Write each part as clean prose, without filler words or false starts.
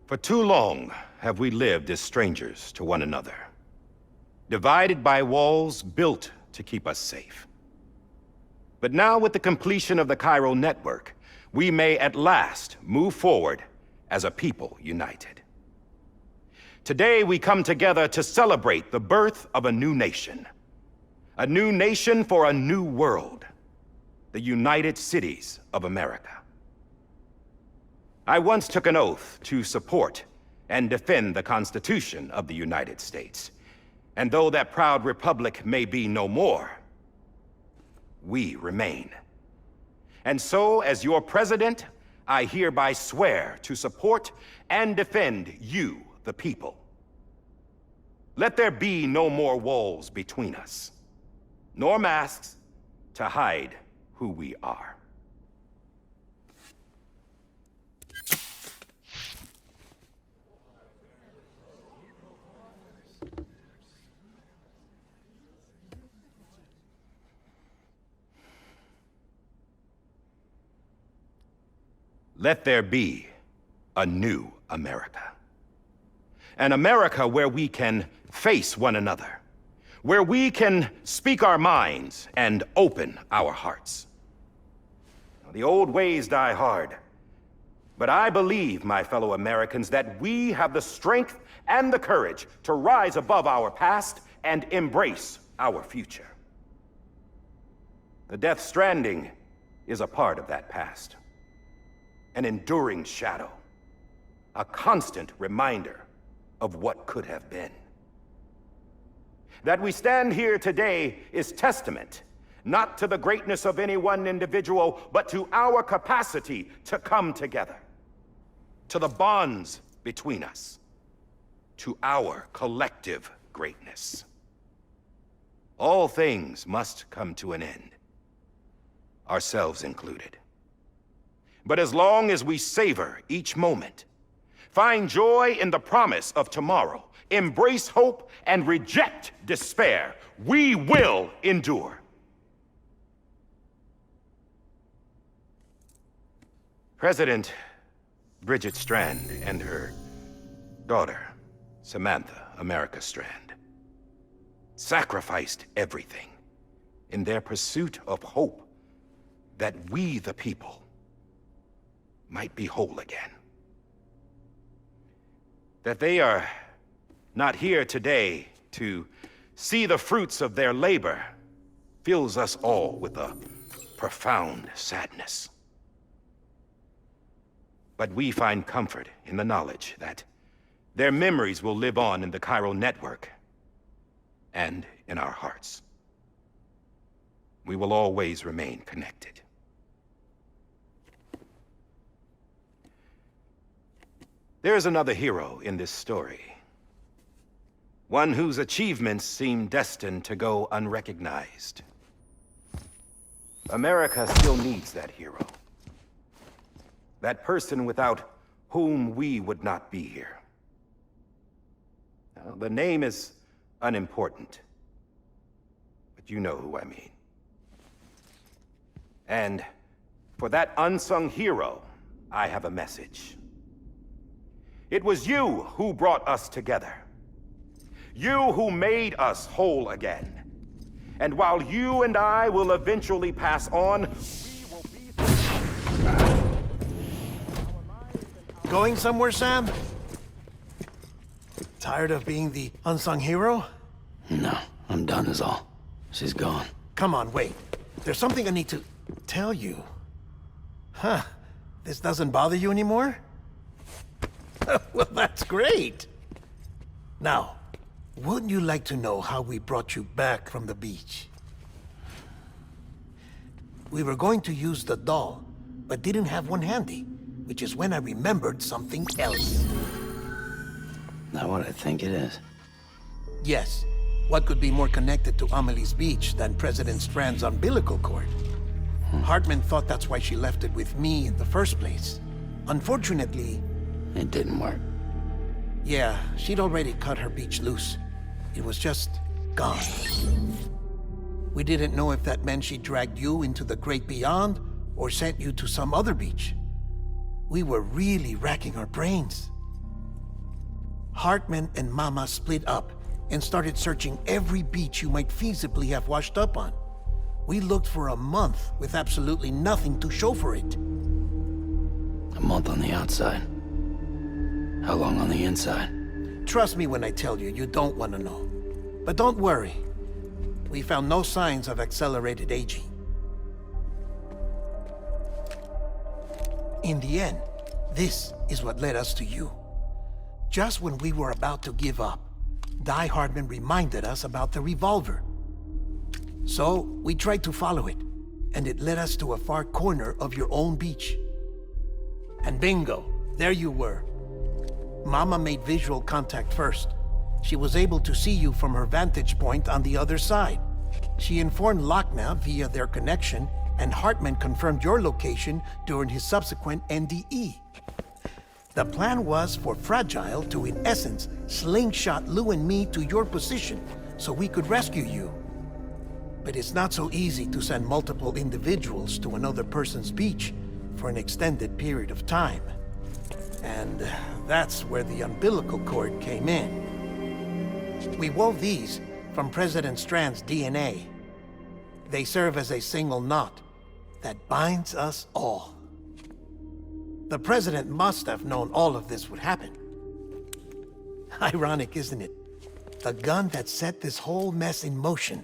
For too long have we lived as strangers to one another, divided by walls built to keep us safe. But now, with the completion of the Cairo network, we may at last move forward as a people united. Today, we come together to celebrate the birth of a new nation. A new nation for a new world. The United Cities of America. I once took an oath to support and defend the Constitution of the United States. And though that proud republic may be no more, we remain. And so, as your president, I hereby swear to support and defend you, the people. Let there be no more walls between us, nor masks to hide who we are. Let there be a new America. An America where we can face one another, where we can speak our minds and open our hearts. The old ways die hard, but I believe, my fellow Americans, that we have the strength and the courage to rise above our past and embrace our future. The Death Stranding is a part of that past. An enduring shadow, a constant reminder of what could have been. That we stand here today is testament, not to the greatness of any one individual, but to our capacity to come together, to the bonds between us, to our collective greatness. All things must come to an end, ourselves included. But as long as we savor each moment, find joy in the promise of tomorrow, embrace hope, and reject despair, we will endure. President Bridget Strand and her daughter, Samantha America Strand, sacrificed everything in their pursuit of hope that we, the people, might be whole again. That they are not here today to see the fruits of their labor fills us all with a profound sadness. But we find comfort in the knowledge that their memories will live on in the Cairo network and in our hearts. We will always remain connected. There's another hero in this story. One whose achievements seem destined to go unrecognized. America still needs that hero. That person without whom we would not be here. Now, the name is unimportant, but you know who I mean. And for that unsung hero, I have a message. It was you who brought us together. You who made us whole again. And while you and I will eventually pass on, we will be... Going somewhere, Sam? Tired of being the unsung hero? No, I'm done is all. She's gone. Come on, wait. There's something I need to tell you. Huh. This doesn't bother you anymore? Well, that's great. Now, wouldn't you like to know how we brought you back from the beach? We were going to use the doll, but didn't have one handy, which is when I remembered something else. Not what I think it is. Yes. What could be more connected to Amelie's beach than President Strand's umbilical cord? Hartman thought that's why she left it with me in the first place. Unfortunately... It didn't work. Yeah, she'd already cut her beach loose. It was just gone. We didn't know if that meant she dragged you into the great beyond or sent you to some other beach. We were really racking our brains. Hartman and Mama split up and started searching every beach you might feasibly have washed up on. We looked for a month with absolutely nothing to show for it. A month on the outside. How long on the inside? Trust me when I tell you, you don't want to know. But don't worry. We found no signs of accelerated aging. In the end, this is what led us to you. Just when we were about to give up, Die Hardman reminded us about the revolver. So, we tried to follow it, and it led us to a far corner of your own beach. And bingo, there you were. Mama made visual contact first. She was able to see you from her vantage point on the other side. She informed Lochna via their connection, and Hartman confirmed your location during his subsequent NDE. The plan was for Fragile to, in essence, slingshot Lou and me to your position so we could rescue you. But it's not so easy to send multiple individuals to another person's beach for an extended period of time. And that's where the umbilical cord came in. We wove these from President Strand's DNA. They serve as a single knot that binds us all. The President must have known all of this would happen. Ironic, isn't it? The gun that set this whole mess in motion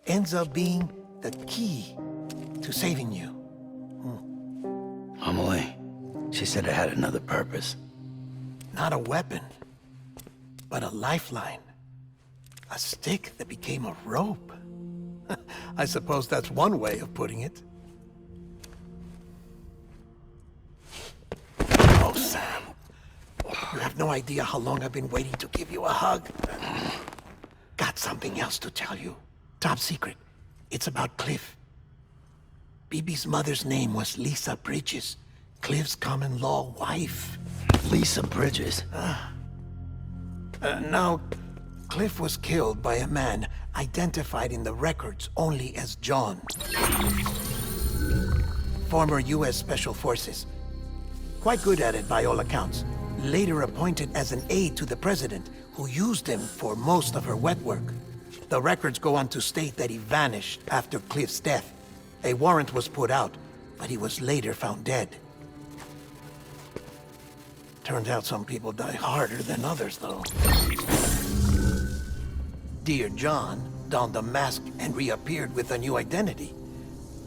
ends up being the key to saving you. Amelie, she said it had another purpose. Not a weapon, but a lifeline. A stick that became a rope. I suppose that's one way of putting it. Oh, Sam. You have no idea how long I've been waiting to give you a hug. Got something else to tell you. Top secret. It's about Cliff. BB's mother's name was Lisa Bridges, Cliff's common-law wife. Lisa Bridges? Now, Cliff was killed by a man identified in the records only as John. Former U.S. Special Forces. Quite good at it by all accounts. Later appointed as an aide to the president, who used him for most of her wet work. The records go on to state that he vanished after Cliff's death. A warrant was put out, but he was later found dead. Turns out some people die harder than others, though. Dear John donned a mask and reappeared with a new identity.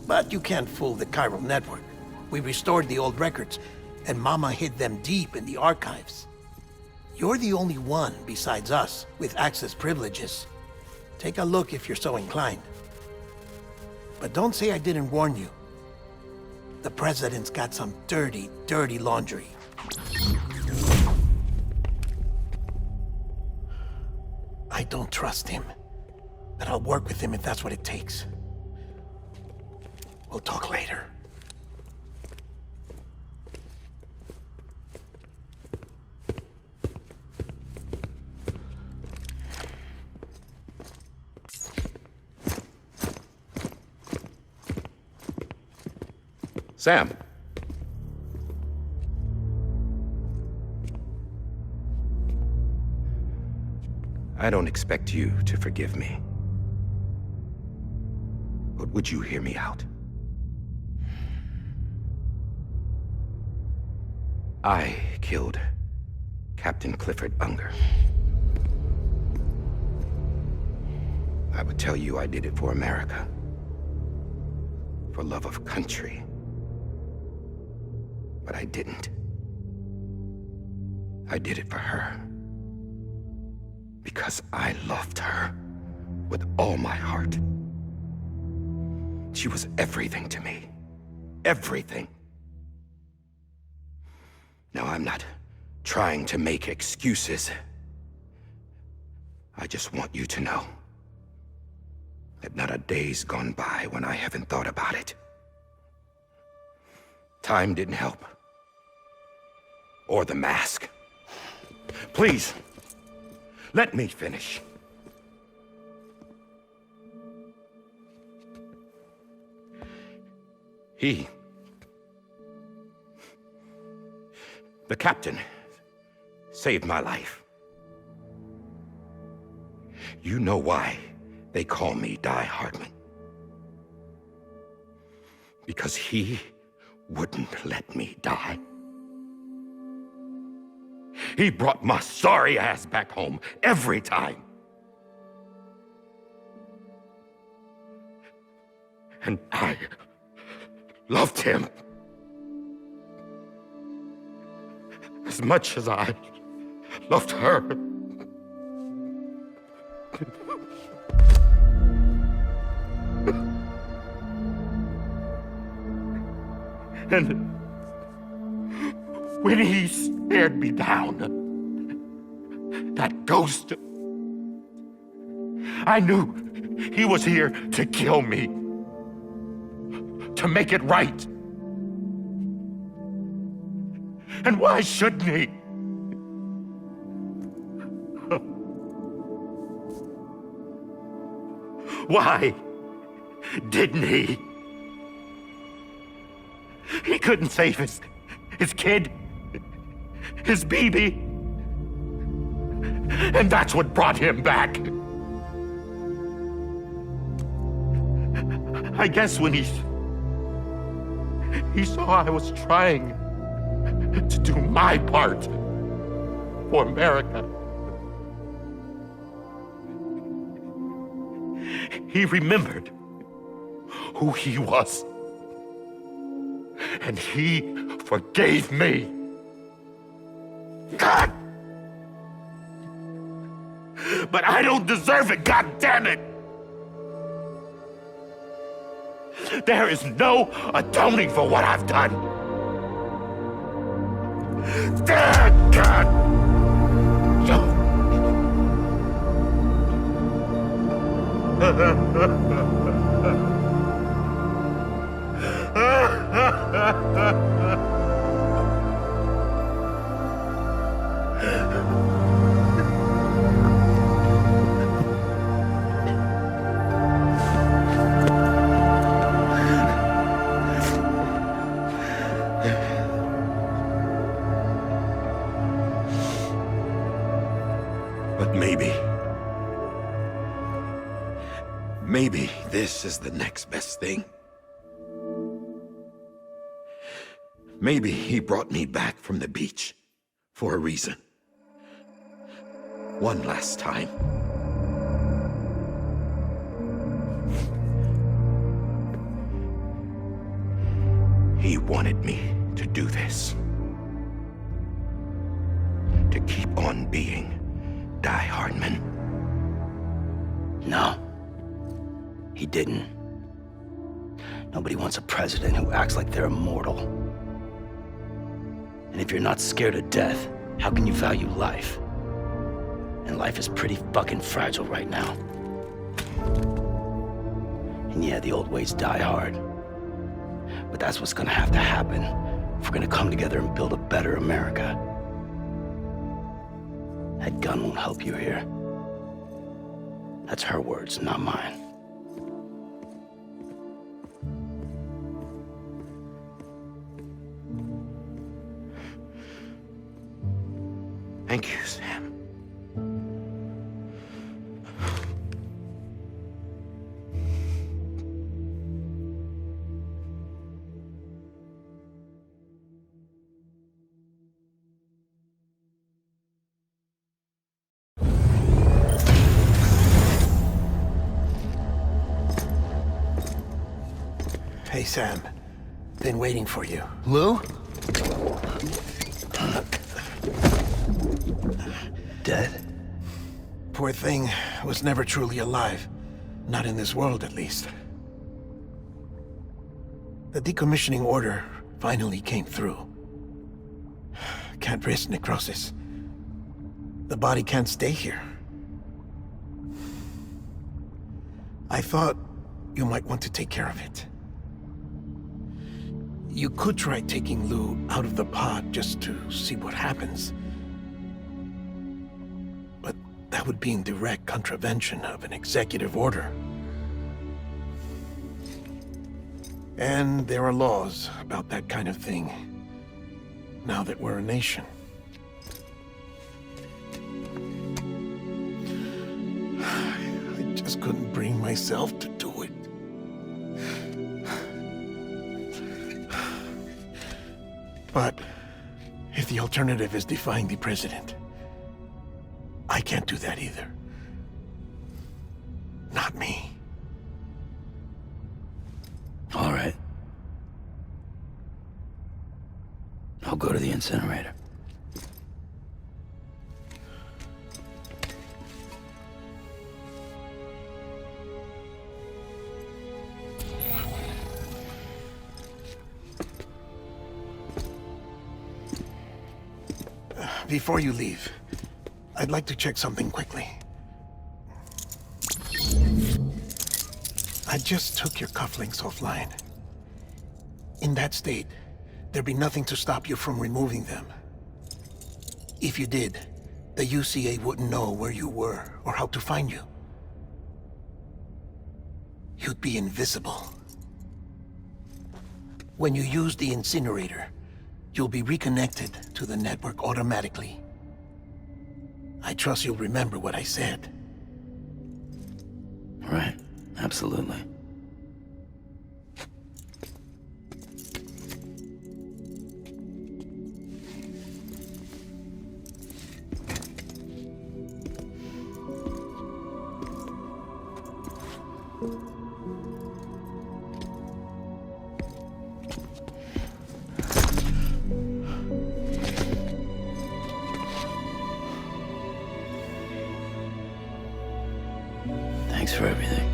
But you can't fool the chiral network. We restored the old records, and Mama hid them deep in the archives. You're the only one, besides us, with access privileges. Take a look if you're so inclined. But don't say I didn't warn you. The President's got some dirty, dirty laundry. I don't trust him, but I'll work with him if that's what it takes. We'll talk later. Sam. I don't expect you to forgive me. But would you hear me out? I killed Captain Clifford Unger. I would tell you I did it for America. For love of country. But I didn't. I did it for her. Because I loved her with all my heart. She was everything to me. Everything. Now, I'm not trying to make excuses. I just want you to know that not a day's gone by when I haven't thought about it. Time didn't help. Or the mask. Please, let me finish. The captain saved my life. You know why they call me Die Hardman? Because he wouldn't let me die. He brought my sorry ass back home every time. And I loved him as much as I loved her. And when he stared me down, that ghost, I knew he was here to kill me, to make it right. And why shouldn't he? Why didn't he? He couldn't save his kid, his baby. And that's what brought him back. I guess when he saw I was trying to do my part for America, he remembered who he was. And he forgave me. God! But I don't deserve it, God damn it! There is no atoning for what I've done. God! But maybe this is the next best thing. Maybe he brought me back from the beach for a reason. One last time. He wanted me to do this. To keep on being Die Hardman. No, he didn't. Nobody wants a president who acts like they're immortal. And if you're not scared of death, how can you value life? And life is pretty fucking fragile right now. And yeah, the old ways die hard. But that's what's gonna have to happen if we're gonna come together and build a better America. That gun won't help you here. That's her words, not mine. Thank you, Sam. Hey, Sam. Been waiting for you. Lou? Dead? Poor thing was never truly alive. Not in this world, at least. The decommissioning order finally came through. Can't risk necrosis. The body can't stay here. I thought you might want to take care of it. You could try taking Lou out of the pod just to see what happens. But that would be in direct contravention of an executive order. And there are laws about that kind of thing, now that we're a nation. just couldn't bring myself to do it. But if the alternative is defying the president, I can't do that either. Not me. All right. I'll go to the incinerator. Before you leave, I'd like to check something quickly. I just took your cufflinks offline. In that state, there'd be nothing to stop you from removing them. If you did, the UCA wouldn't know where you were or how to find you. You'd be invisible. When you use the incinerator, you'll be reconnected to the network automatically. I trust you'll remember what I said. Right. Absolutely. Thanks for everything.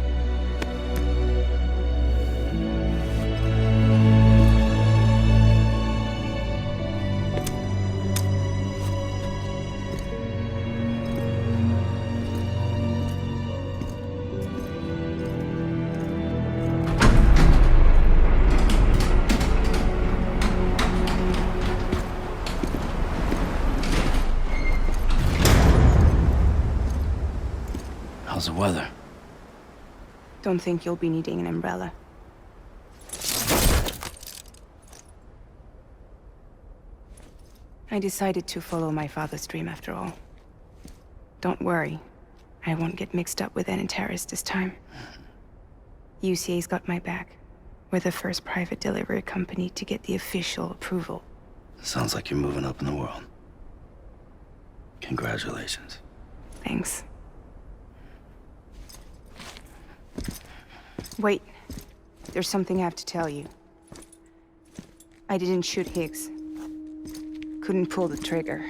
How's the weather? Don't think you'll be needing an umbrella. I decided to follow my father's dream after all. Don't worry, I won't get mixed up with any terrorists this time. UCA's got my back. We're the first private delivery company to get the official approval. Sounds like you're moving up in the world. Congratulations. Thanks. Wait, there's something I have to tell you. I didn't shoot Higgs. Couldn't pull the trigger.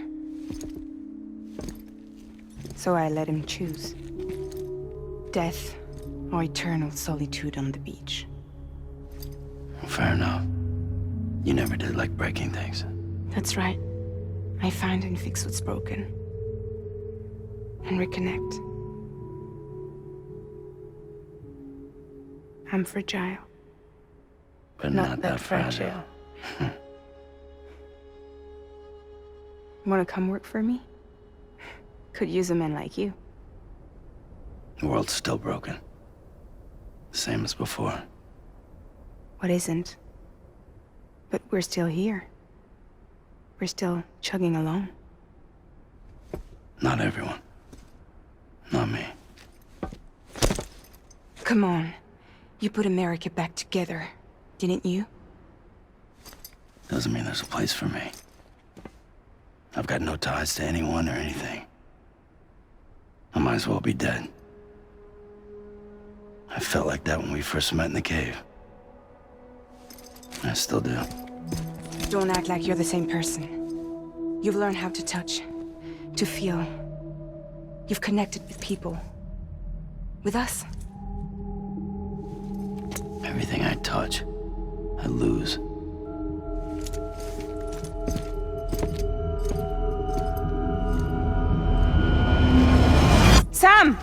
So I let him choose. Death or eternal solitude on the beach. Fair enough. You never did like breaking things. That's right. I find and fix what's broken. And reconnect. I'm fragile. But not that fragile. Wanna come work for me? Could use a man like you. The world's still broken. Same as before. What isn't? But we're still here. We're still chugging along. Not everyone. Not me. Come on. You put America back together, didn't you? Doesn't mean there's a place for me. I've got no ties to anyone or anything. I might as well be dead. I felt like that when we first met in the cave. I still do. Don't act like you're the same person. You've learned how to touch, to feel. You've connected with people. With us. Everything I touch, I lose. Sam!